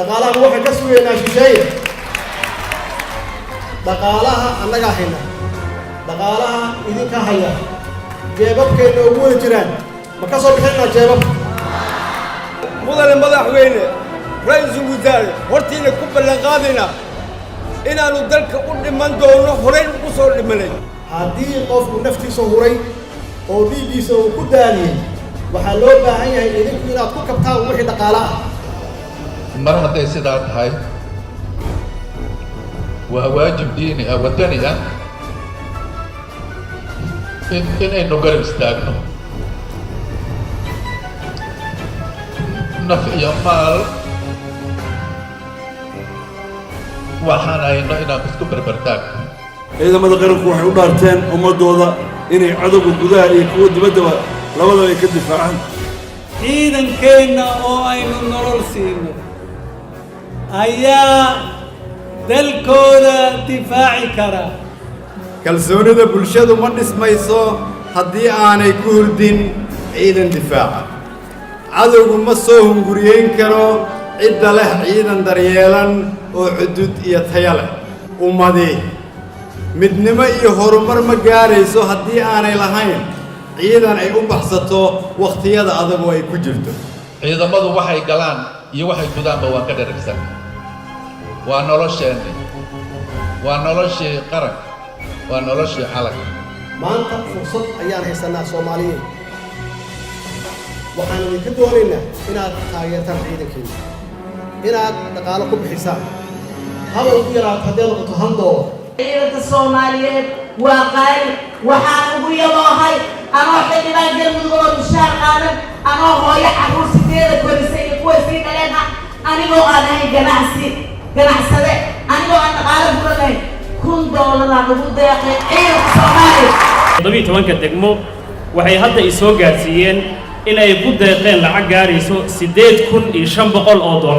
dhaqaalaha waxa ka sugeynaa shisheeye dhaqaalaha annaga hayna dhaqaalaha idinka haya jeebabkeena ugu wada jiraan ma ka soo bixinaa jeebab mudane madaxweyne ra'iisul wasaare hortiina ku ballan qaadayna inaanu dalka u dhiman doono horey ugu soo dhimanay haddii qofku naftiisa huray oo dhiiggiisa uu ku daaliyey waxaa loo baahan yahay idinku inaad ku kabtaan wixii dhaqaale ah mar hadday sidaa tahay waa waajib diini ah wadani ah inaynu garab istaagno naf iyo maal waxaan hayno inaan isku barbartaagno ciidamada qaranku waxay u dhaarteen ummadooda inay cadowga gudaha iyo kuwa dibaddaba labadaba ay ka difaacaan ciidankeenna oo aynu nolol siino ayaa dalkooda difaaci kara kalsoonida bulshadu ma dhismayso haddii aanay ku hurdin ciidan difaaca cadowgu ma soo hunguriyeyn karo cidda leh ciidan daryeelan oo xuduud iyo taya leh ummadi midnimo iyo horumar ma gaarayso haddii aanay lahayn ciidan ay u baxsato wakhtiyada adagu ay ku jirto ciidamadu waxay galaan iyo waxay gudaanba waan ka dheragsan waa nolosheenni waa noloshii qaranka waa noloshii calanka maanta fursad ayaan haysanaa soomaaliyeed waxaan idinka doonaynaa inaad taageertaan ciidankeena inaad dhaqaalo ku bixisaan haba ugu yaraato haddee noqoto $1 ciidanka Soomaaliyeed waa qaali waxaan ugu yaboohay anoo xildhibaan galmudug oo mushaar qaadan anoo hooyo carruur sideeda korisay iyo kuwa sii dhaleen ah anigoo aan ahayn ganacsade anigoo aan dhaqaalo buranayn $1 aan ugu deeqay ciidanka Soomaaliyeed 17 degmo waxay hadda i soo gaarsiiyeen in ay ku deeqeen lacag gaarayso $8,500 oo